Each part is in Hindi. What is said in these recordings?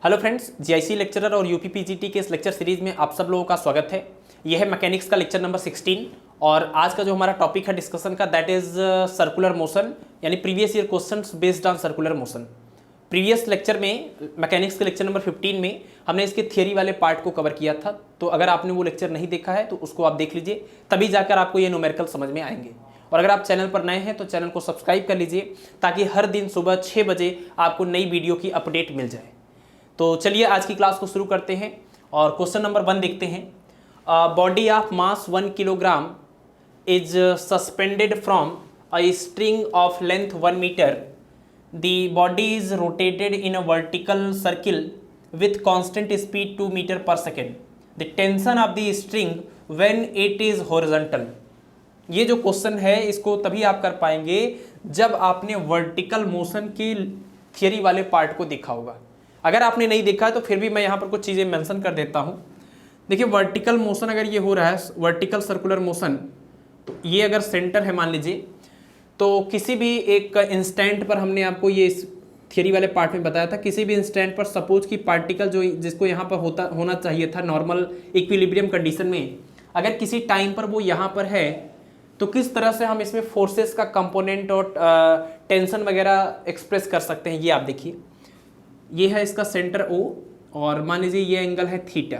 हेलो फ्रेंड्स, जीआईसी लेक्चरर और यूपीपीजीटी के इस लेक्चर सीरीज में आप सब लोगों का स्वागत है। यह है मैकेनिक्स का लेक्चर नंबर 16 और आज का जो हमारा टॉपिक है डिस्कशन का दैट इज सर्कुलर मोशन, यानी previous year questions based on circular motion. Previous lecture में मैकेनिक्स के लेक्चर नंबर 15 में हमने इसके थियरी वाले पार्ट को कवर किया था, तो अगर आपने वो लेक्चर नहीं देखा है तो उसको आप देख लीजिए, तभी जाकर आपको ये न्यूमेरिकल समझ में आएंगे। और अगर आप चैनल पर नए हैं तो चैनल को सब्सक्राइब कर लीजिए ताकि हर दिन सुबह 6 बजे आपको नई वीडियो की अपडेट मिल जाए। तो चलिए आज की क्लास को शुरू करते हैं और क्वेश्चन नंबर 1 देखते हैं। Body of mass 1 kilogram is suspended from a string of length 1 metre. The body is rotated in a vertical circle with constant speed 2 metre per second. The tension of the string when it is horizontal. ये जो क्वेश्चन है इसको तभी आप कर पाएंगे जब आपने वर्टिकल मोशन की थियरी वाले पार्ट को देखा होगा। अगर आपने नहीं देखा है तो फिर भी मैं यहाँ पर कुछ चीज़ें मेंशन कर देता हूँ। देखिए, वर्टिकल मोशन अगर ये हो रहा है, वर्टिकल सर्कुलर मोशन, तो ये अगर सेंटर है मान लीजिए, तो किसी भी एक इंस्टेंट पर हमने आपको ये इस थियरी वाले पार्ट में बताया था, किसी भी इंस्टेंट पर सपोज कि पार्टिकल जो जिसको यहाँ पर होना चाहिए था नॉर्मल इक्विलिब्रियम कंडीशन में, अगर किसी टाइम पर वो यहाँ पर है तो किस तरह से हम इसमें फोर्सेस का कंपोनेंट और टेंशन वगैरह एक्सप्रेस कर सकते हैं। ये आप देखिए, ये है इसका सेंटर O और मान लीजिए ये एंगल है थीटा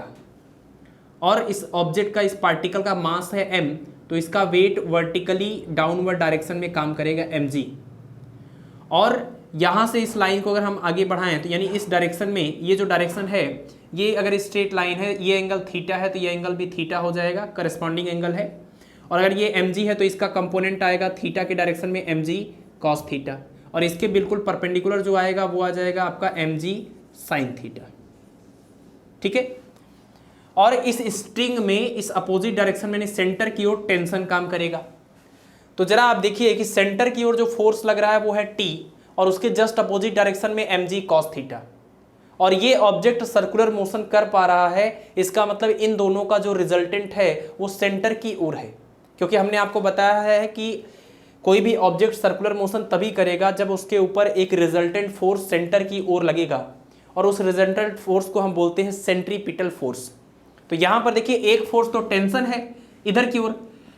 और इस ऑब्जेक्ट का, इस पार्टिकल का मास है m, तो इसका वेट वर्टिकली डाउनवर्ड डायरेक्शन में काम करेगा mg। और यहाँ से इस लाइन को अगर हम आगे बढ़ाएं तो यानी इस डायरेक्शन में, ये जो डायरेक्शन है ये अगर स्ट्रेट लाइन है, ये एंगल थीटा है तो ये एंगल भी थीटा हो जाएगा, करस्पॉन्डिंग एंगल है। और अगर ये mg है तो इसका कंपोनेंट आएगा थीटा के डायरेक्शन में mg cos थीटा, और इसके बिल्कुल परपेंडिकुलर जो आएगा वो आ जाएगा आपका mg sin थीटा। ठीक है। और इस स्ट्रिंग में इस अपोजिट डायरेक्शन में सेंटर की ओर टेंशन काम करेगा। तो जरा आप देखिए कि सेंटर की ओर जो फोर्स लग रहा है वो है T और उसके जस्ट अपोजिट डायरेक्शन में mg cos थीटा, और ये ऑब्जेक्ट सर्कुलर मोशन कर पा रहा है। इसका मतलब इन दोनों का जो रिजल्टेंट है वो सेंटर की ओर है, क्योंकि हमने आपको बताया है कि कोई भी ऑब्जेक्ट सर्कुलर मोशन तभी करेगा जब उसके ऊपर एक रिजल्टेंट फोर्स सेंटर की ओर लगेगा, और उस रिजल्टेंट फोर्स को हम बोलते हैं सेंट्रीपिटल फोर्स। तो यहाँ पर देखिए एक फोर्स तो टेंशन है इधर की ओर,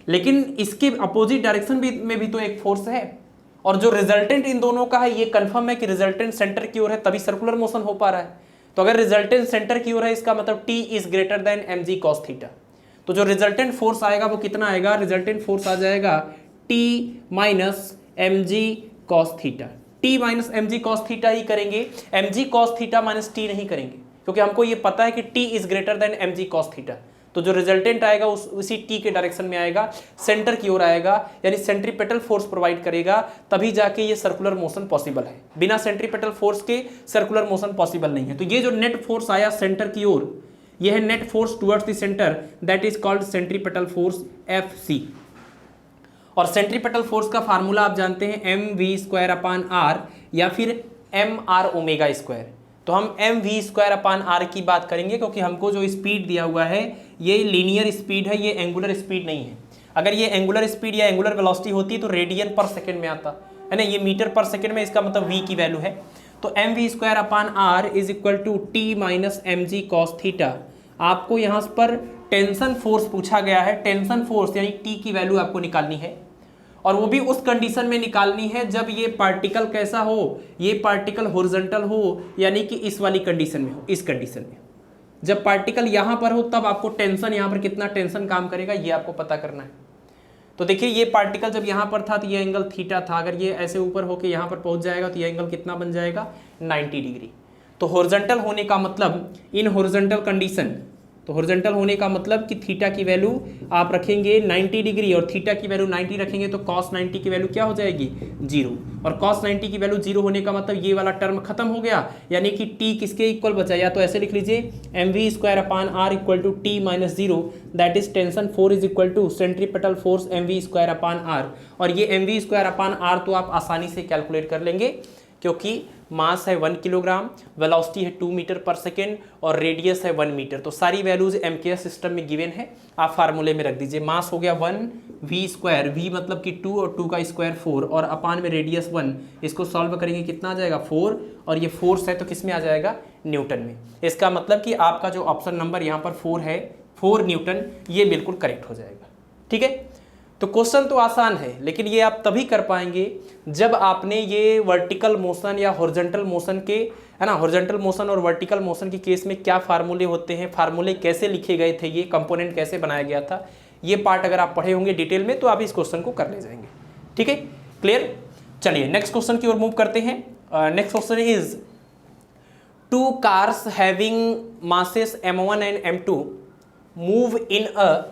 लेकिन इसके अपोजिट डायरेक्शन में भी तो एक फोर्स है, और जो रिजल्टेंट इन दोनों का है ये कंफर्म है कि रिजल्टेंट सेंटर की ओर है, तभी सर्कुलर मोशन हो पा रहा है। तो अगर रिजल्टेंट सेंटर की ओर है इसका मतलब T is greater than mg cos theta. तो जो रिजल्टेंट फोर्स आएगा वो कितना आएगा? रिजल्टेंट फोर्स आ जाएगा T minus mg cos theta. T minus mg cos theta ही करेंगे, mg cos theta minus T नहीं करेंगे, क्योंकि हमको ये पता है कि T is greater than mg cos theta. तो जो रिजल्टेंट आएगा उसी T के डायरेक्शन में आएगा, सेंटर की ओर आएगा, यानी सेंट्रीपेटल फोर्स प्रोवाइड करेगा, तभी जाके ये सर्कुलर मोशन पॉसिबल है। बिना सेंट्रीपेटल फोर्स के सर्कुलर मोशन पॉसिबल नहीं है। तो ये जो नेट फोर्स आया सेंटर की ओर, यह है net force towards the centre, that is called centripetal force Fc। और सेंट्रीपेटल फोर्स का फार्मूला आप जानते हैं mv²/r या फिर mr ओमेगा स्क्वायर। तो हम mv²/r की बात करेंगे, क्योंकि हमको जो स्पीड दिया हुआ है ये लीनियर स्पीड है, ये एंगुलर स्पीड नहीं है। अगर ये एंगुलर स्पीड या एंगुलर वेलोसिटी होती तो रेडियन पर सेकेंड में आता है ना, ये मीटर पर सेकेंड में, इसका मतलब v की वैल्यू है। तो mv²/r is equal to T minus mg cos theta. आपको यहाँ पर टेंशन फोर्स पूछा गया है, टेंशन फोर्स यानी T की वैल्यू आपको निकालनी है, और वो भी उस कंडीशन में निकालनी है जब ये पार्टिकल कैसा हो, ये पार्टिकल हॉरिजॉन्टल हो, यानी कि इस वाली कंडीशन में हो। इस कंडीशन में जब पार्टिकल यहाँ पर हो तब आपको टेंशन, यहाँ पर कितना टेंशन काम करेगा ये आपको पता करना है। तो देखिए ये पार्टिकल जब यहाँ पर था तो ये एंगल थीटा था, अगर ये ऐसे ऊपर होके यहाँ पर पहुँच जाएगा तो ये एंगल कितना बन जाएगा? 90 डिग्री। तो हॉरिजॉन्टल होने का मतलब, इन हॉरिजॉन्टल कंडीशन, तो हॉरिजॉन्टल होने का मतलब कि थीटा की वैल्यू आप रखेंगे 90 डिग्री और थीटा की वैल्यू 90 रखेंगे, तो cos 90 की वैल्यू क्या हो जाएगी? 0। और cos 90 की वैल्यू 0 होने का मतलब ये वाला टर्म खत्म हो गया, यानी कि T किसके इक्वल बचा? या तो ऐसे लिख लीजिए mv²/r equal to T minus 0, that is tension 4 is equal to centripetal force mv²/r। और ये mv²/r तो आप आसानी से कैलकुलेट कर लेंगे क्योंकि मास है 1 किलोग्राम, वेलोसिटी है 2 मीटर पर सेकेंड और रेडियस है 1 मीटर। तो सारी वैल्यूज एमकेएस सिस्टम में गिवन है, आप फार्मूले में रख दीजिए। मास हो गया 1 v स्क्वायर, v मतलब कि 2 और 2 का स्क्वायर 4 और अपान में रेडियस 1, इसको सॉल्व करेंगे कितना आ जाएगा 4 और ये फोर्स है तो किस में आ जाएगा न्यूटन में। इसका मतलब कि आपका जो ऑप्शन नंबर यहाँ पर 4 है 4 न्यूटन, ये बिल्कुल करेक्ट हो जाएगा। ठीक है, तो क्वेश्चन तो आसान है लेकिन ये आप तभी कर पाएंगे जब आपने ये वर्टिकल मोशन या हॉरिजॉन्टल मोशन के, है ना, हॉरिजॉन्टल मोशन और वर्टिकल मोशन के केस में क्या फार्मूले होते हैं, फार्मूले कैसे लिखे गए थे, ये कंपोनेंट कैसे बनाया गया था, ये पार्ट अगर आप पढ़े होंगे डिटेल में तो आप इस क्वेश्चन को कर ले जाएंगे। ठीक है, क्लियर। चलिए नेक्स्ट क्वेश्चन की ओर मूव करते हैं। Next question is 2 cars having masses m1 and m2 move in a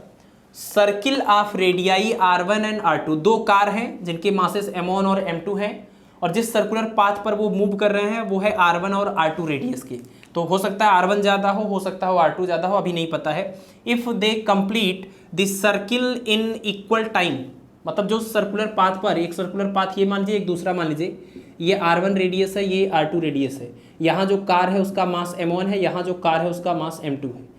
circle of radii r1 and r2। 2 car हैं जिनके मासेस m1 और m2 हैं और जिस सर्कुलर पाथ पर वो मूव कर रहे हैं वो है r1 और r2 रेडियस के। तो हो सकता है r1 ज़्यादा हो सकता है r2 ज़्यादा हो, अभी नहीं पता है। If they complete this circle in equal time, मतलब जो सर्कुलर पाथ पर, एक सर्कुलर पाथ ये मान लीजिए, एक दूसरा मान लीजिए, ये r1 रेडियस है, ये r2 रेडियस है। यहाँ जो कार है उसका मास m1 है, यहाँ जो कार है उसका मास m2 है।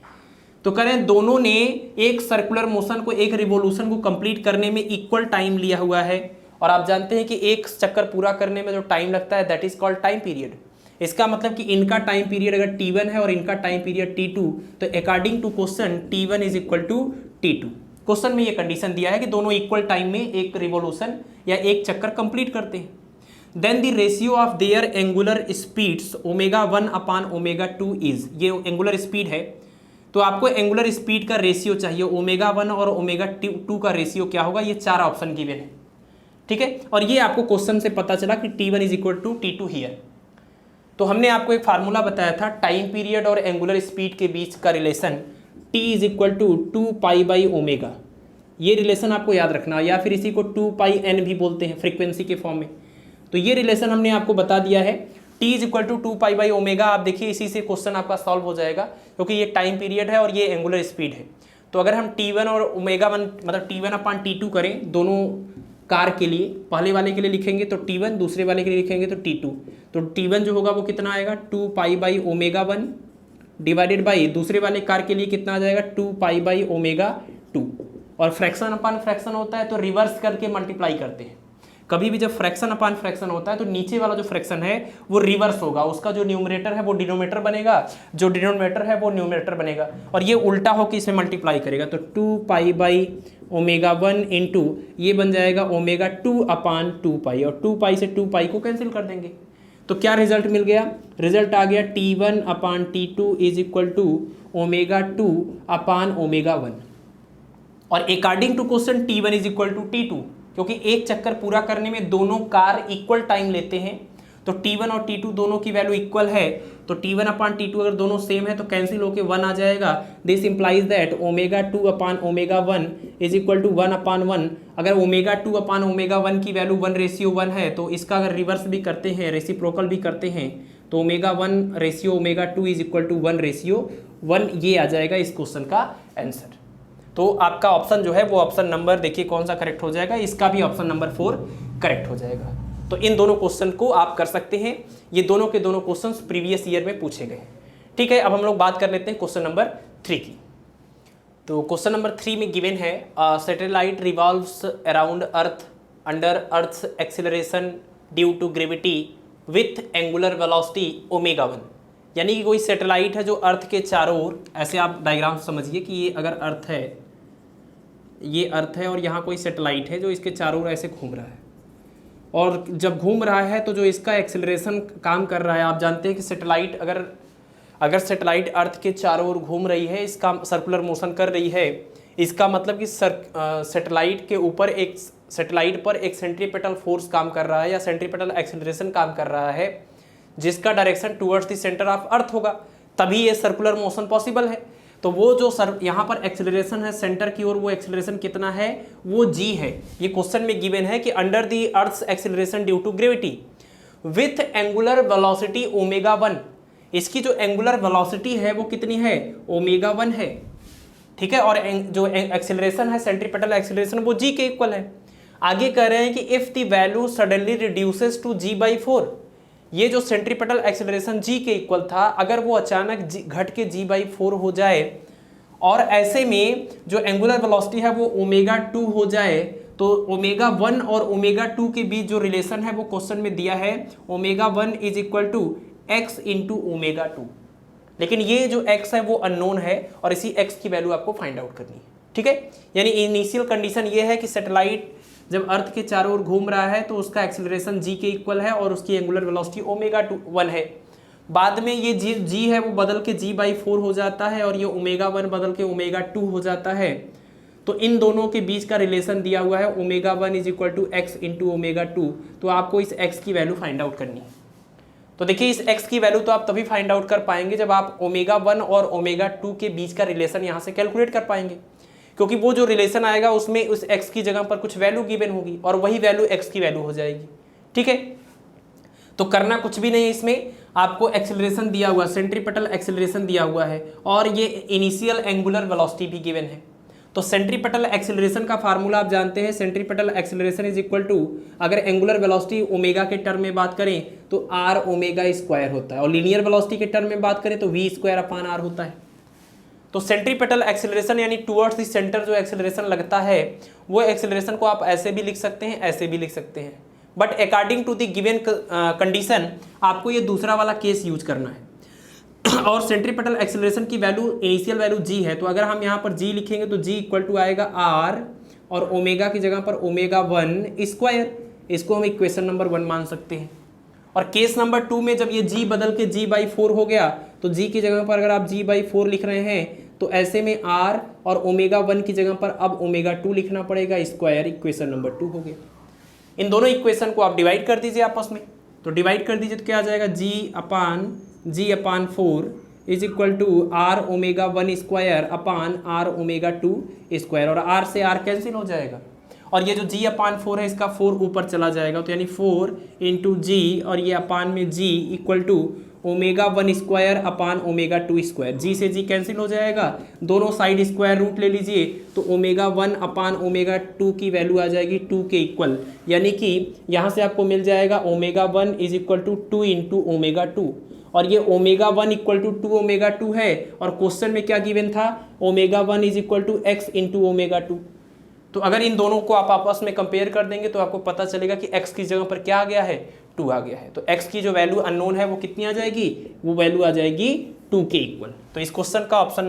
तो करें दोनों ने एक सर्कुलर मोशन को, एक रिवोल्यूशन को कंप्लीट करने में इक्वल टाइम लिया हुआ है और आप जानते हैं कि एक चक्कर पूरा करने में जो टाइम लगता है that is called time period. इसका मतलब कि इनका टाइम पीरियड अगर t1 है और इनका टाइम पीरियड t2, तो according to question t1 is equal to t2। Question में ये कंडीशन दिया है कि दोनों इक्वल टाइम में एक रिवोल्यूशन या एक चक्कर कंप्लीट करते हैं। Then the ratio of their angular speeds ω1 upon ω2 is, ये एंगुलर स्पीड है तो आपको एंगुलर स्पीड का रेशियो चाहिए, ω1 और ω2 का रेशियो क्या होगा, ये 4 ऑप्शन गिवन है। ठीक है, और ये आपको क्वेश्चन से पता चला कि t1 is equal to t2 here. तो हमने आपको एक फार्मूला बताया था टाइम पीरियड और एंगुलर स्पीड के बीच का relation t is equal to 2π/ω, ये रिलेशन आपको याद रखना, या फिर इसी को 2πn भी बोलते हैं फ्रीक्वेंसी के फॉर्म में। तो ये रिलेशन हमने आपको बता दिया है, t इज इक्वल टू 2π/ω। आप देखिए इसी से क्वेश्चन आपका सॉल्व हो जाएगा क्योंकि ये टाइम पीरियड है और ये एंगुलर स्पीड है। तो अगर हम t1 और ω1 मतलब t1 अपान t2 करें दोनों कार के लिए, पहले वाले के लिए लिखेंगे तो t1, दूसरे वाले के लिए लिखेंगे तो t2। तो t1 जो होगा वो कितना आएगा 2π/ω1 डिवाइडेड बाई दूसरे वाले कार के लिए कितना आ जाएगा 2π/ω2। और फ्रैक्शन अपान फ्रैक्शन होता है तो रिवर्स करके मल्टीप्लाई करते हैं। कभी भी जब फ्रैक्शन अपान फ्रैक्शन होता है तो नीचे वाला जो फ्रैक्शन है वो रिवर्स होगा, उसका जो न्यूमरेटर है वो डिनोमिनेटर बनेगा, जो डिनोमिनेटर है वो न्यूमरेटर बनेगा और ये उल्टा होकर इसे मल्टीप्लाई करेगा। तो 2π/ω1 इंटू ये बन जाएगा ω2 अपान 2π और 2π से 2π को कैंसिल कर देंगे। तो क्या रिजल्ट मिल गया, रिजल्ट आ गया t1 upon t2 is equal to ω2 upon ω1। और according to question t1 is equal to t2, क्योंकि एक चक्कर पूरा करने में दोनों कार इक्वल टाइम लेते हैं तो t1 और t2 दोनों की वैल्यू इक्वल है। तो t1 अपान t2 अगर दोनों सेम है तो कैंसिल होके 1 आ जाएगा। This implies that ω2 upon ω1 is equal to 1 upon 1। अगर ω2 अपान ω1 की वैल्यू 1:1 है तो इसका अगर रिवर्स भी करते हैं, रेसिप्रोकल भी करते हैं तो ω1 रेशियो ω2 इज इक्वल टू 1:1, ये आ जाएगा इस क्वेश्चन का आंसर। तो आपका ऑप्शन जो है वो ऑप्शन नंबर देखिए कौन सा करेक्ट हो जाएगा, इसका भी ऑप्शन नंबर 4 करेक्ट हो जाएगा। तो इन दोनों क्वेश्चन को आप कर सकते हैं, ये दोनों के दोनों क्वेश्चंस प्रीवियस ईयर में पूछे गए। ठीक है, अब हम लोग बात कर लेते हैं क्वेश्चन नंबर 3 की। तो क्वेश्चन नंबर 3 में गिवन है satellite revolves around earth under earth's acceleration due to gravity with angular velocity ω1। यानी कि कोई सैटेलाइट है जो अर्थ के चारों ओर, ऐसे आप डायग्राम समझिए कि ये अगर अर्थ है, ये अर्थ है और यहाँ कोई सैटेलाइट है जो इसके चारों ओर ऐसे घूम रहा है और जब घूम रहा है तो जो इसका एक्सेलरेशन काम कर रहा है, आप जानते हैं कि सैटेलाइट अगर सैटेलाइट अर्थ के चारों ओर घूम रही है, इसका सर्कुलर मोशन कर रही है, इसका मतलब कि सैटेलाइट के ऊपर एक सैटेलाइट पर एक सेंट्रीपिटल फोर्स काम कर रहा है या सेंट्रीपिटल एक्सेलरेशन काम कर रहा है जिसका direction towards the centre of earth होगा, तभी ये सर्कुलर मोशन पॉसिबल है। तो वो जो यहाँ पर एक्सेलरेशन है सेंटर की ओर, वो एक्सेलरेशन कितना है, वो g है। ये क्वेश्चन में गिवन है कि under the earth's acceleration due to gravity with angular velocity ω1, इसकी जो एंगुलर वेलोसिटी है वो कितनी है, ω1 है। ठीक है, और जो एक्सेलरेशन है सेंट्रीपिटल एक्सेलरेशन वो g के इक्वल है। आगे कह रहे हैं कि if the value suddenly reduces to g/4, ये जो सेंट्रीपेटल एक्सेलरेशन g के इक्वल था, अगर वो अचानक घट के g/4 हो जाए और ऐसे में जो एंगुलर वेलोसिटी है वो ओमेगा 2 हो जाए, तो ओमेगा 1 और ओमेगा 2 के बीच जो रिलेशन है वो क्वेश्चन में दिया है omega 1 is equal to X into omega 2। लेकिन ये जो x है वो अननोन है और इसी x की वैल्यू आपको फाइंड आउट करनी है, ठीक है। यानी इनिशियल कंडीशन ये है कि सैटेलाइट जब अर्थ के चारों ओर घूम रहा है तो उसका एक्सेलरेशन g के इक्वल है और उसकी एंगुलर वेलोसिटी ओमेगा 1 है। बाद में ये g है वो बदल के g/4 हो जाता है और ये ओमेगा 1 बदल के ओमेगा 2 हो जाता है। तो इन दोनों के बीच का रिलेशन दिया हुआ है omega 1 is equal to X into omega 2। तो आपको इस x की वैल्यू फाइंड आउट करनी है। तो देखिए इस x की वैल्यू तो आप तभी फाइंड आउट कर पाएंगे जब आप ओमेगा 1 और ओमेगा 2 के बीच का रिलेशन यहाँ से कैलकुलेट कर पाएंगे, क्योंकि वो जो रिलेशन आएगा उसमें उस x की जगह पर कुछ वैल्यू गिवन होगी और वही वैल्यू x की वैल्यू हो जाएगी, ठीक है। तो करना कुछ भी नहीं है, इसमें आपको एक्सेलरेशन दिया हुआ, सेंट्रीपेटल एक्सेलरेशन दिया हुआ है और ये इनिशियल एंगुलर वेलोसिटी भी गिवन है। तो सेंट्रीपेटल एक्सेलरेशन का फार्मूला आप जानते हैं, centripetal acceleration is equal to, अगर एंगुलर वेलोसिटी ओमेगा के टर्म में बात करें तो r ओमेगा स्क्वायर होता है और लीनियर वेलोसिटी के टर्म में बात करें तो v स्क्वायर अपान r होता है। तो सेंट्रीपेटल एक्सेलरेशन यानी टुवर्ड्स द सेंटर जो एक्सेलरेशन लगता है वो एक्सेलरेशन को आप ऐसे भी लिख सकते हैं, ऐसे भी लिख सकते हैं, but according to the given condition आपको ये दूसरा वाला केस यूज करना है। और सेंट्रीपेटल एक्सेलरेशन की वैल्यू, इनिशियल वैल्यू g है, तो अगर हम यहाँ पर g लिखेंगे तो g इक्वल टू आएगा r और ओमेगा की जगह पर ओमेगा 1 स्क्वायर। इसको हम इक्वेशन नंबर 1 मान सकते हैं। और केस नंबर 2 में जब ये g बदल के g/4 हो गया तो g की जगह पर अगर आप g/4 लिख रहे हैं तो ऐसे में r और ओमेगा 1 की जगह पर अब ओमेगा 2 लिखना पड़ेगा स्क्वायर। इक्वेशन नंबर 2 हो गया। इन दोनों इक्वेशन को आप डिवाइड कर दीजिए आपस में, तो डिवाइड कर दीजिए तो क्या आ जाएगा, g/4 is equal to r omega 1 square upon r omega 2 square, और r से r कैंसिल हो जाएगा और ये जो g/4 है इसका 4 ऊपर चला जाएगा, तो यानी 4 इंटू जी और ये अपान में g equal to omega 1 square upon omega 2 square. G से जी कैंसिल हो जाएगा, दोनों साइड स्क्वायर रूट ले लीजिए तो ओमेगा 1 अपान ओमेगा 2 की वैल्यू आ जाएगी 2 के इक्वल, यानी कि यहाँ से आपको मिल जाएगा omega 1 is equal to 2 into omega 2, और ये ओमेगा 1 इक्वल टू 2 ओमेगा 2 है और क्वेश्चन में क्या गिवन था, omega 1 is equal to X into omega 2। तो अगर इन दोनों को आप आपस में कंपेयर कर देंगे तो आपको पता चलेगा कि x की जगह पर क्या आ गया है, 2 आ गया है। तो x की जो वैल्यू अननोन है वो कितनी आ जाएगी, वो वैल्यू आ जाएगी 2 के इक्वल। तो इस क्वेश्चन का ऑप्शन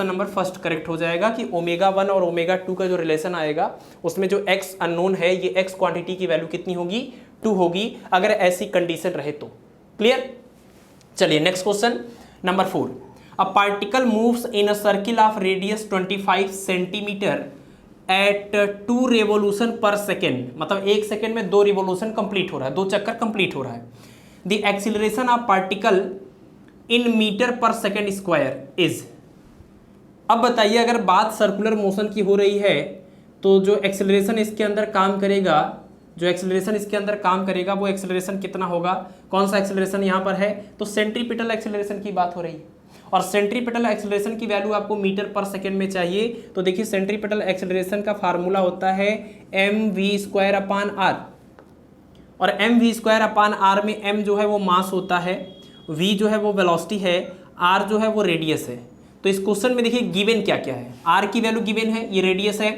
नंबर फर्स्ट करेक्ट हो जाएगा कि ओमेगा 1 और ओमेगा 2 का जो रिलेशन आएगा उसमें जो x अननोन है ये x क्वांटिटी की वैल्यू कितनी होगी, 2 होगी, अगर ऐसी कंडीशन रहे तो। क्लियर। चलिए next question number 4। A particle moves in a circle of radius 25 centimetre at 2 revolution per second, मतलब 1 सेकेंड में 2 रिवोल्यूशन कंप्लीट हो रहा है, 2 चक्कर कंप्लीट हो रहा है। The acceleration of particle in metre per second square is. अब बताइए अगर बात सर्कुलर मोशन की हो रही है तो जो एक्सीलरेशन इसके अंदर काम करेगा, वो एक्सीलरेशन कितना होगा, कौन सा एक्सीलरेशन यहाँ पर है, तो सेंट्रीपिटल एक्सीलरेशन की बात हो रही है और सेंट्रीपिटल एक्सेलरेशन की वैल्यू आपको मीटर पर सेकेंड में चाहिए। तो देखिए सेंट्रीपिटल एक्सेलरेशन का फार्मूला होता है mv² अपान r, और mv² अपान r में m जो है वो मास होता है, v जो है वो वेलोसिटी है, r जो है वो रेडियस है। तो इस क्वेश्चन में देखिए गिवन क्या क्या है, r की वैल्यू गिवन है, ये रेडियस है,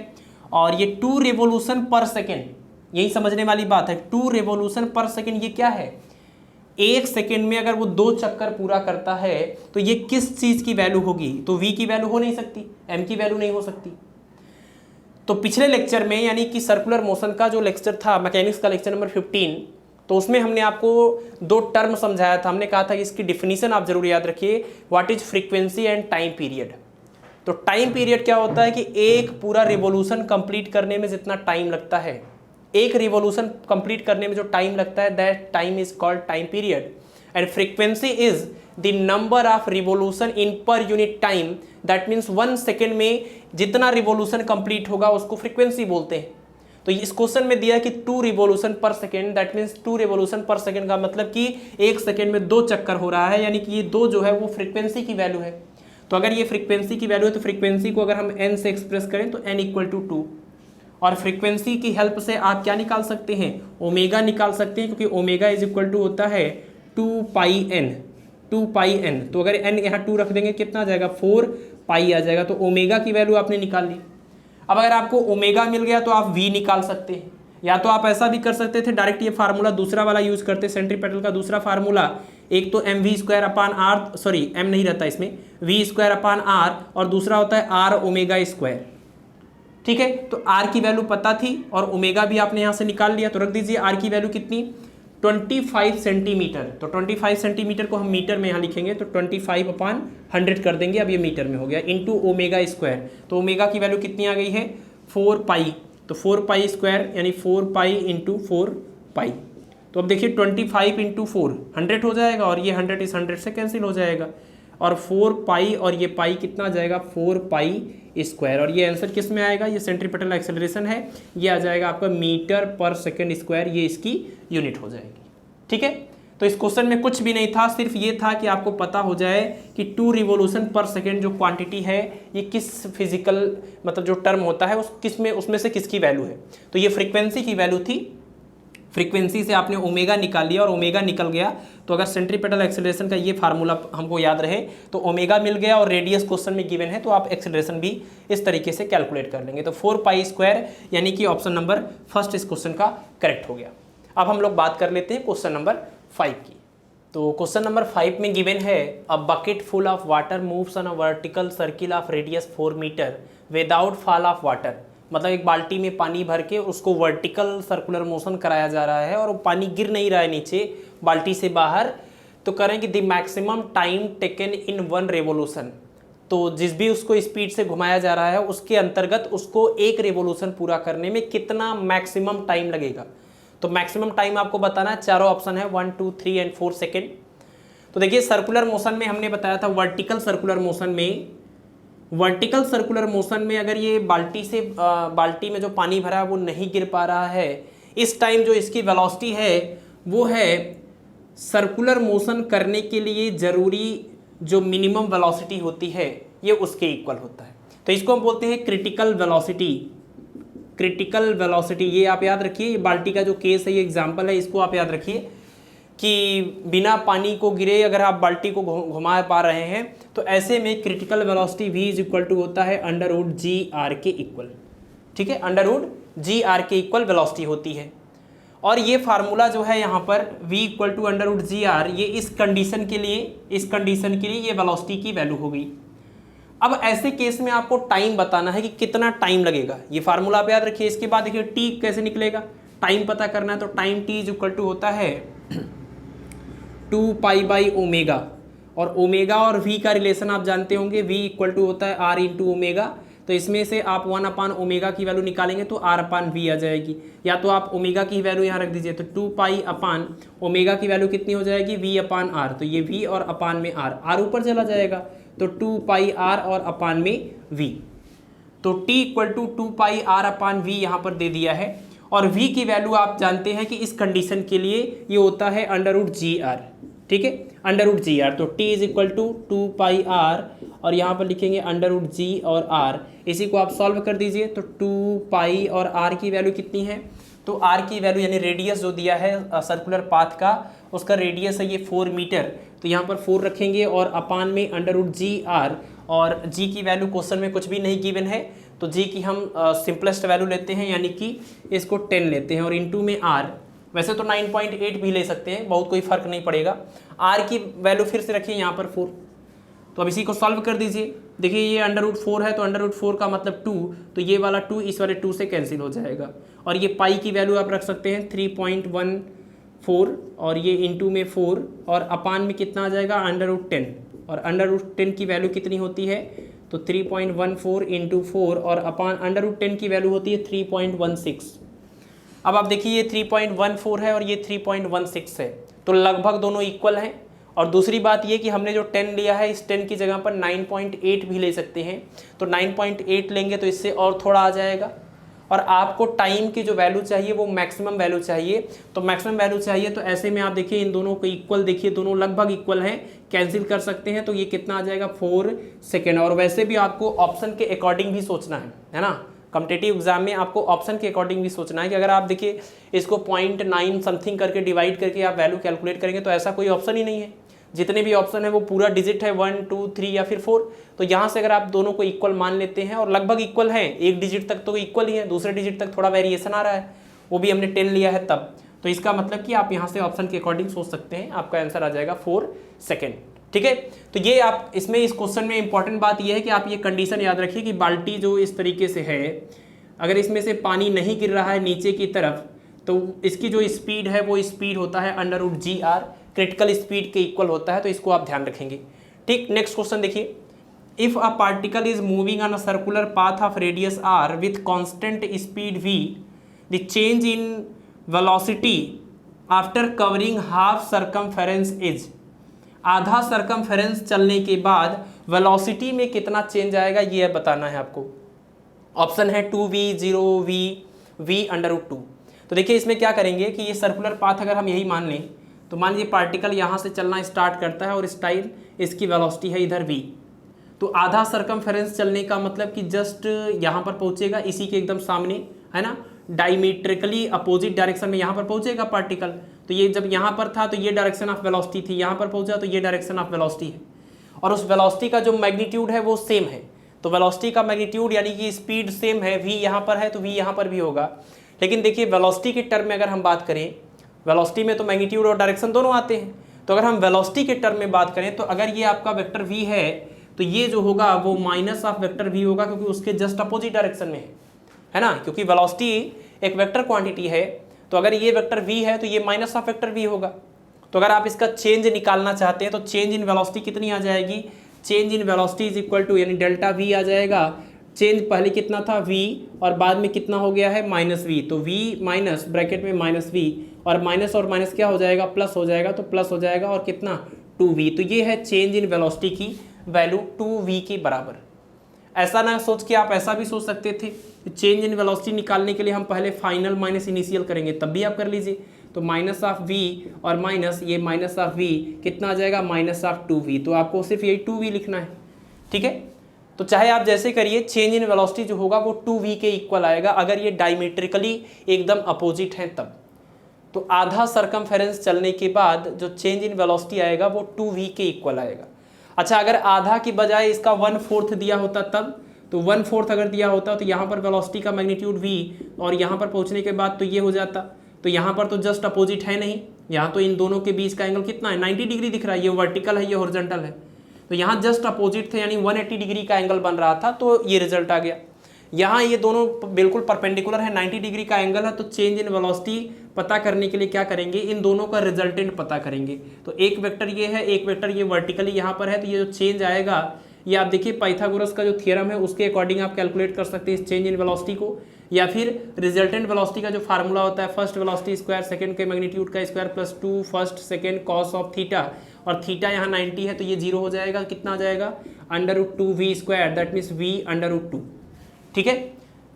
और ये 2 रिवोल्यूशन पर सेकेंड, यही समझने वाली बात है, 2 रिवोल्यूशन पर सेकेंड ये क्या है, 1 सेकेंड में अगर वो 2 चक्कर पूरा करता है तो ये किस चीज़ की वैल्यू होगी, तो v की वैल्यू हो नहीं सकती, m की वैल्यू नहीं हो सकती। तो पिछले लेक्चर में यानी कि सर्कुलर मोशन का जो लेक्चर था, मैकेनिक्स का लेक्चर नंबर 15, तो उसमें हमने आपको 2 टर्म समझाया था। हमने कहा था कि इसकी डिफिनीशन आप जरूर याद रखिए, what is frequency and time period. तो टाइम पीरियड क्या होता है कि एक पूरा रिवोल्यूशन कंप्लीट करने में जितना टाइम लगता है, एक रिवोल्यूशन कंप्लीट करने में जो टाइम लगता है, that time is called time period. And frequency is the number of revolution in per unit time, that means 1 second में जितना रिवोल्यूशन कंप्लीट होगा उसको फ्रीक्वेंसी बोलते हैं। तो इस क्वेश्चन में दिया कि 2 revolution per second, that means 2 revolution per second का मतलब कि 1 सेकेंड में 2 चक्कर हो रहा है, यानी कि ये 2 जो है वो फ्रीक्वेंसी की वैल्यू है। तो अगर ये फ्रीक्वेंसी की वैल्यू है तो फ्रीक्वेंसी को अगर हम n से एक्सप्रेस करें तो n इक्वल टू 2, और फ्रीक्वेंसी की हेल्प से आप क्या निकाल सकते हैं, ओमेगा निकाल सकते हैं, क्योंकि ओमेगा इज इक्वल टू होता है 2πn। तो अगर n यहाँ 2 रख देंगे कितना आ जाएगा, 4π आ जाएगा। तो ओमेगा की वैल्यू आपने निकाल ली। अब अगर आपको ओमेगा मिल गया तो आप v निकाल सकते हैं, या तो आप ऐसा भी कर सकते थे, डायरेक्ट ये फार्मूला दूसरा वाला यूज करते, सेंट्रीपेटल का दूसरा फार्मूला, एक तो mv²/r, सॉरी m नहीं रहता इसमें, v²/r, और दूसरा होता है r ω²। ठीक है, तो r की वैल्यू पता थी और ओमेगा भी आपने यहाँ से निकाल लिया। तो रख दीजिए r की वैल्यू कितनी, 25 सेंटीमीटर। तो 25 सेंटीमीटर को हम मीटर में यहाँ लिखेंगे, तो 25/100 कर देंगे, अब ये मीटर में हो गया, इंटू ω²। तो ओमेगा की वैल्यू कितनी आ गई है, 4π। तो 4π² यानी 4π × 4π। तो अब देखिए 25 × 4 100 हो जाएगा, और ये 100 इस 100 से कैंसिल हो जाएगा, और 4π और ये पाई कितना आ जाएगा, 4π²। और ये आंसर किस में आएगा, ये सेंट्रीपेटल एक्सेलरेशन है, ये आ जाएगा आपका मीटर/सेकंड², ये इसकी यूनिट हो जाएगी। ठीक है, तो इस क्वेश्चन में कुछ भी नहीं था, सिर्फ ये था कि आपको पता हो जाए कि 2 रिवोल्यूशन पर सेकेंड जो क्वांटिटी है ये किस फिजिकल मतलब जो टर्म होता है उसमें से किसकी वैल्यू है। तो ये फ्रीक्वेंसी की वैल्यू थी, फ्रीक्वेंसी से आपने ओमेगा निकाल लिया और ओमेगा निकल गया। तो अगर सेंट्रीपेटल एक्सेलरेशन का ये फार्मूला हमको याद रहे तो ओमेगा मिल गया, और रेडियस क्वेश्चन में गिवन है, तो आप एक्सेलरेशन भी इस तरीके से कैलकुलेट कर लेंगे। तो 4π² यानी कि ऑप्शन नंबर फर्स्ट इस क्वेश्चन का करेक्ट हो गया। अब हम लोग बात कर लेते हैं क्वेश्चन नंबर 5 की। तो क्वेश्चन नंबर 5 में गिवन है, a bucket full of water moves on a vertical circle of radius 4 metre without fall of water. मतलब एक बाल्टी में पानी भर के उसको वर्टिकल सर्कुलर मोशन कराया जा रहा है और वो पानी गिर नहीं रहा है नीचे बाल्टी से बाहर। तो करें कि the maximum time taken in 1 revolution. तो जिस भी उसको स्पीड से घुमाया जा रहा है उसके अंतर्गत उसको एक रेवोल्यूशन पूरा करने में कितना मैक्सिमम टाइम लगेगा। तो मैक्सिमम टाइम आपको बताना है, चारों ऑप्शन है 1, 2, 3 एंड 4 सेकेंड। तो देखिए सर्कुलर मोशन में हमने बताया था, वर्टिकल सर्कुलर मोशन में अगर ये बाल्टी में जो पानी भरा है वो नहीं गिर पा रहा है, इस टाइम जो इसकी वेलोसिटी है वो है सर्कुलर मोशन करने के लिए जरूरी जो मिनिमम वेलोसिटी होती है ये उसके इक्वल होता है। तो इसको हम बोलते हैं क्रिटिकल वेलोसिटी। ये आप याद रखिए, ये बाल्टी का जो केस है ये एग्जांपल है, इसको आप याद रखिए कि बिना पानी को गिरे अगर आप बाल्टी को घुमा पा रहे हैं तो ऐसे में critical velocity v is equal to होता है √gr के इक्वल। ठीक है, √gr के इक्वल वेलोसिटी होती है। और ये फार्मूला जो है यहाँ पर v इक्वल टू √gr, ये इस कंडीशन के लिए ये वेलोसिटी की वैल्यू होगी। अब ऐसे केस में आपको टाइम बताना है कि कितना टाइम लगेगा, ये फार्मूला आप याद रखिए। इसके बाद देखिए t कैसे निकलेगा, टाइम पता करना है, तो time t is equal to होता है 2π/ω, और ओमेगा और v का रिलेशन आप जानते होंगे, v इक्वल टू होता है r × ओमेगा। तो इसमें से आप 1/ω की वैल्यू निकालेंगे तो r/v आ जाएगी, या तो आप ओमेगा की वैल्यू यहाँ रख दीजिए, तो 2π/ω की वैल्यू कितनी हो जाएगी, v/r। तो ये v और अपान में r ऊपर चला जाएगा, तो 2πr और अपान में v। तो t इक्वल टू 2πr/v यहाँ पर दे दिया है, और v की वैल्यू आप जानते हैं कि इस कंडीशन के लिए ये होता है √gr। ठीक है, √gr। तो t is equal to 2πr और यहाँ पर लिखेंगे √g और r। इसी को आप सॉल्व कर दीजिए, तो 2π और r की वैल्यू कितनी है, तो r की वैल्यू यानी रेडियस जो दिया है सर्कुलर पाथ का, उसका रेडियस है ये 4 मीटर। तो यहाँ पर 4 रखेंगे और अपान में √gr, और g की वैल्यू क्वेश्चन में कुछ भी नहीं गिवन है, तो g की हम सिंपलेस्ट वैल्यू लेते हैं, यानी कि इसको 10 लेते हैं, और इंटू में r। वैसे तो 9.8 भी ले सकते हैं, बहुत कोई फर्क नहीं पड़ेगा। r की वैल्यू फिर से रखिए यहाँ पर 4। तो अब इसी को सॉल्व कर दीजिए। देखिए ये √4 है, तो √4 का मतलब 2, तो ये वाला 2 इस वाले 2 से कैंसिल हो जाएगा, और ये पाई की वैल्यू आप रख सकते हैं 3.14, और ये इंटू में 4, और अपान में कितना आ जाएगा √10, और √10 की वैल्यू कितनी होती है, तो 3.14 इंटू 4, और अपान √10 की वैल्यू होती है 3.16। अब आप देखिए ये 3.14 है और ये 3.16 है, तो लगभग दोनों इक्वल हैं। और दूसरी बात ये कि हमने जो 10 लिया है, इस 10 की जगह पर 9.8 भी ले सकते हैं, तो 9.8 लेंगे तो इससे और थोड़ा आ जाएगा। और आपको टाइम की जो वैल्यू चाहिए वो मैक्सिमम वैल्यू चाहिए, तो मैक्सिमम वैल्यू चाहिए, तो ऐसे में आप देखिए इन दोनों को इक्वल, देखिए दोनों लगभग इक्वल हैं, कैंसिल कर सकते हैं, तो ये कितना आ जाएगा 4 सेकेंड। और वैसे भी आपको ऑप्शन के अकॉर्डिंग भी सोचना है ना, कॉम्पिटिटिव एग्जाम में आपको ऑप्शन के अकॉर्डिंग भी सोचना है कि अगर आप देखिए इसको 0.9 समथिंग करके डिवाइड करके आप वैल्यू कैलकुलेट करेंगे तो ऐसा कोई ऑप्शन ही नहीं है। जितने भी ऑप्शन है वो पूरा डिजिट है 1 2 3 या फिर 4। तो यहाँ से अगर आप दोनों को इक्वल मान लेते हैं और लगभग इक्वल है, एक डिजिट तक तो इक्वल ही है, दूसरे डिजिट तक थोड़ा वेरिएशन आ रहा है, वो भी हमने 10 लिया है तब। तो इसका मतलब कि आप यहाँ से ऑप्शन के अकॉर्डिंग सोच सकते हैं, आपका आंसर आ जाएगा 4 सेकेंड। ठीक है, तो ये आप इसमें इस क्वेश्चन में इंपॉर्टेंट बात ये है कि आप ये कंडीशन याद रखिए कि बाल्टी जो इस तरीके से है, अगर इसमें से पानी नहीं गिर रहा है नीचे की तरफ तो इसकी जो स्पीड है वो स्पीड होता है √GR, क्रिटिकल स्पीड के इक्वल होता है, तो इसको आप ध्यान रखेंगे। ठीक, नेक्स्ट क्वेश्चन देखिए, if a particle is moving on a circular path of radius r with constant speed v, the change in velocity after covering half circumference is, आधा सर्कमफेरेंस चलने के बाद वेलोसिटी में कितना चेंज आएगा ये बताना है आपको। ऑप्शन है 2v 0v v√2। तो देखिए इसमें क्या करेंगे कि ये सर्कुलर पाथ अगर हम यही मान लें तो मान लीजिए पार्टिकल यहाँ से चलना स्टार्ट करता है और इस टाइम इसकी वेलोसिटी है इधर v, तो आधा सर्कमफेरेंस चलने का मतलब कि जस्ट यहाँ पर पहुँचेगा, इसी के एकदम सामने है ना, डायमीट्रिकली अपोजिट डायरेक्शन में यहाँ पर पहुँचेगा पार्टिकल। तो ये जब यहाँ पर था तो ये डायरेक्शन ऑफ वेलोसिटी थी, यहाँ पर पहुँचा तो ये डायरेक्शन ऑफ वेलोसिटी है, और उस वेलोसिटी का जो मैग्नीट्यूड है वो सेम है। तो वेलोसिटी का मैग्नीट्यूड यानी कि स्पीड सेम है, v यहाँ पर है तो v यहाँ पर भी होगा। लेकिन देखिए वेलोसिटी के टर्म में अगर हम बात करें, वेलोसिटी में तो मैग्नीट्यूड और डायरेक्शन दोनों आते हैं, तो अगर हम वेलोसिटी के टर्म में बात करें तो अगर ये आपका वेक्टर v है तो ये जो होगा वो माइनस ऑफ वेक्टर v होगा, क्योंकि उसके जस्ट अपोजिट डायरेक्शन में है ना, क्योंकि वेलोसिटी एक वेक्टर क्वांटिटी है। तो अगर ये वेक्टर v है तो ये माइनस ऑफ वेक्टर v होगा। तो अगर आप इसका चेंज निकालना चाहते हैं तो चेंज इन वेलोसिटी कितनी आ जाएगी, change in velocity is equal to यानी डेल्टा v आ जाएगा। चेंज पहले कितना था v और बाद में कितना हो गया है -v, तो v माइनस ब्रैकेट में -v और माइनस क्या हो जाएगा, प्लस हो जाएगा, तो प्लस हो जाएगा और कितना 2v। तो ये है चेंज इन वेलोसिटी की वैल्यू 2v के बराबर। ऐसा ना सोच के आप ऐसा भी सोच सकते थे, चेंज इन वेलोसिटी निकालने के लिए हम पहले फाइनल माइनस इनिशियल करेंगे, तब भी आप कर लीजिए। तो माइनस ऑफ v और माइनस ये माइनस ऑफ v कितना आ जाएगा, -2v। तो आपको सिर्फ यही 2v लिखना है। ठीक है, तो चाहे आप जैसे करिए, चेंज इन वेलोसिटी जो होगा वो 2v के इक्वल आएगा अगर ये डायमीट्रिकली एकदम अपोजिट हैं तब। तो आधा सर्कमफेरेंस चलने के बाद जो चेंज इन वेलोसिटी आएगा वो 2v के इक्वल आएगा। अच्छा, अगर आधा की बजाय इसका 1/4 दिया होता तब, तो 1/4 अगर दिया होता तो यहाँ पर वेलोसिटी का मैग्नीट्यूड v और यहाँ पर पहुँचने के बाद तो ये हो जाता। तो यहाँ पर तो जस्ट अपोजिट है नहीं, यहाँ तो इन दोनों के बीच का एंगल कितना है, 90 डिग्री दिख रहा है, ये वर्टिकल है ये हॉरिजॉन्टल है। तो यहाँ जस्ट अपोजिट थे यानी 180 डिग्री का एंगल बन रहा था, तो ये रिजल्ट आ गया। यहाँ ये दोनों बिल्कुल परपेंडिकुलर है, 90 डिग्री का एंगल है, तो चेंज इन वेलोसिटी पता करने के लिए क्या करेंगे, इन दोनों का रिजल्टेंट पता करेंगे। तो एक वेक्टर ये है, एक वेक्टर ये वर्टिकली यहाँ पर है, तो ये जो चेंज आएगा ये आप देखिए पाइथागोरस का जो थ्योरम है उसके अकॉर्डिंग आप कैलकुलेट कर सकते हैं इस चेंज इन वेलोसिटी को, या फिर रिजल्टेंट वेलोसिटी का जो फार्मूला होता है फर्स्ट वेलोसिटी स्क्वायर सेकंड के मैग्नीट्यूड का square plus 2 first second cos of theta, और थीटा यहाँ 90 है तो ये 0 हो जाएगा, कितना आ जाएगा √2v², दैट मीन्स v√2। ठीक है,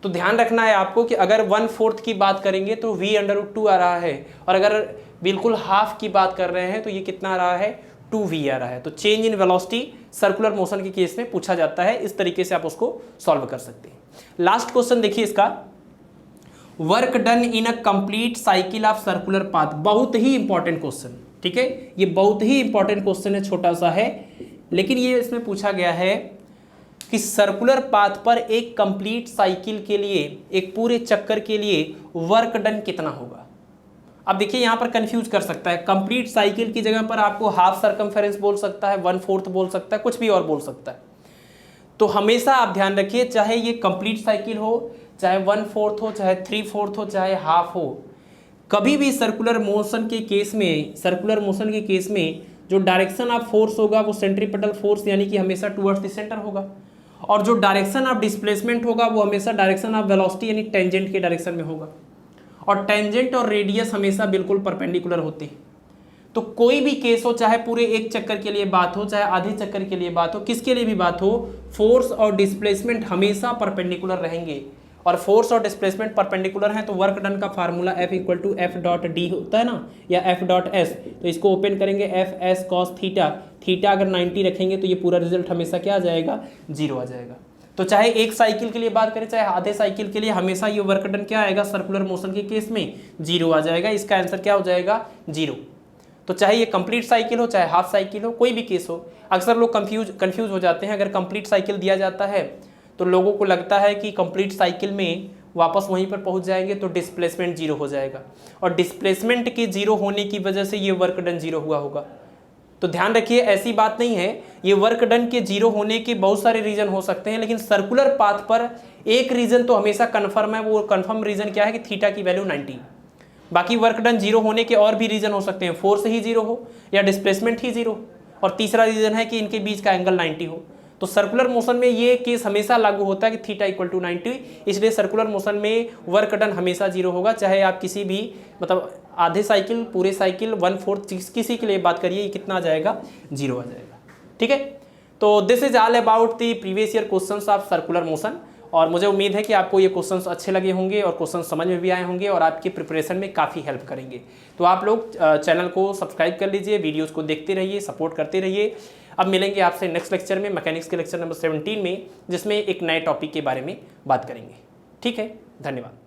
तो ध्यान रखना है आपको कि अगर 1/4 की बात करेंगे तो v√2 आ रहा है, और अगर बिल्कुल हाफ की बात कर रहे हैं तो ये कितना आ रहा है, 2v आ रहा है। तो change in velocity circular motion के केस में पूछा जाता है, इस तरीके से आप उसको सॉल्व कर सकते हैं। लास्ट क्वेश्चन देखिए इसका, work done in a complete cycle of circular path, बहुत ही इंपॉर्टेंट क्वेश्चन। ठीक है, ये बहुत ही इंपॉर्टेंट क्वेश्चन है, छोटा सा है, लेकिन ये इसमें पूछा गया है कि सर्कुलर पाथ पर एक कंप्लीट साइकिल के लिए, एक पूरे चक्कर के लिए वर्क डन कितना होगा। अब देखिए यहाँ पर कंफ्यूज कर सकता है, कंप्लीट साइकिल की जगह पर आपको हाफ सर्कमफेरेंस बोल सकता है, 1/4 बोल सकता है, कुछ भी और बोल सकता है। तो हमेशा आप ध्यान रखिए, चाहे ये कंप्लीट साइकिल हो, चाहे 1/4 हो, चाहे 3/4 हो, चाहे हाफ हो, कभी भी सर्कुलर मोशन के केस में जो डायरेक्शन ऑफ फोर्स होगा वो सेंट्रीपिटल फोर्स यानी कि हमेशा टुवर्ड्स द सेंटर होगा, और जो डायरेक्शन ऑफ डिस्प्लेसमेंट होगा वो हमेशा डायरेक्शन ऑफ वेलोसिटी यानी टेंजेंट के डायरेक्शन में होगा, और टेंजेंट और रेडियस हमेशा बिल्कुल परपेंडिकुलर होते हैं। तो कोई भी केस हो, चाहे पूरे एक चक्कर के लिए बात हो, चाहे आधे चक्कर के लिए बात हो, किसके लिए भी बात हो, फोर्स और डिस्प्लेसमेंट हमेशा परपेंडिकुलर रहेंगे, और फोर्स और डिस्प्लेसमेंट परपेंडिकुलर हैं तो वर्क डन का फार्मूला F=F.D होता है ना, या F.S। तो इसको ओपन करेंगे, F(S cos थीटा), थीटा अगर 90 रखेंगे तो ये पूरा रिजल्ट हमेशा क्या आ जाएगा, 0 आ जाएगा। तो चाहे एक साइकिल के लिए बात करें चाहे आधे साइकिल के लिए, हमेशा ये वर्क डन क्या आएगा, सर्कुलर मोशन के केस में 0 आ जाएगा। इसका आंसर क्या हो जाएगा, 0। तो चाहे ये कंप्लीट साइकिल हो चाहे हाफ साइकिल हो, कोई भी केस हो, अक्सर लोग कंफ्यूज हो जाते हैं। अगर कंप्लीट साइकिल दिया जाता है तो लोगों को लगता है कि कंप्लीट साइकिल में वापस वहीं पर पहुंच जाएंगे तो डिस्प्लेसमेंट 0 हो जाएगा, और डिस्प्लेसमेंट के 0 होने की वजह से ये वर्क डन 0 हुआ होगा। तो ध्यान रखिए, ऐसी बात नहीं है। ये वर्क डन के 0 होने के बहुत सारे रीजन हो सकते हैं, लेकिन सर्कुलर पाथ पर एक रीजन तो हमेशा कन्फर्म है। वो कन्फर्म रीजन क्या है कि थीटा की वैल्यू 90। बाकी वर्क डन 0 होने के और भी रीजन हो सकते हैं, फोर्स ही 0 हो या डिस्प्लेसमेंट ही 0, और तीसरा रीजन है कि इनके बीच का एंगल 90 हो। तो सर्कुलर मोशन में ये केस हमेशा लागू होता है कि थीटा इक्वल टू 90, इसलिए सर्कुलर मोशन में वर्क डन हमेशा 0 होगा। चाहे आप किसी भी मतलब आधे साइकिल, पूरे साइकिल, 1/4 किसी के लिए बात करिए, ये कितना आ जाएगा, 0 आ जाएगा। ठीक है, तो this is all about the previous year questions of circular motion. और मुझे उम्मीद है कि आपको ये क्वेश्चंस अच्छे लगे होंगे और क्वेश्चन समझ में भी आए होंगे और आपकी प्रिपरेशन में काफ़ी हेल्प करेंगे। तो आप लोग चैनल को सब्सक्राइब कर लीजिए, वीडियोस को देखते रहिए, सपोर्ट करते रहिए। अब मिलेंगे आपसे नेक्स्ट लेक्चर में, मैकेनिक्स के लेक्चर नंबर 17 में, जिसमें एक नए टॉपिक के बारे में बात करेंगे। ठीक है, धन्यवाद।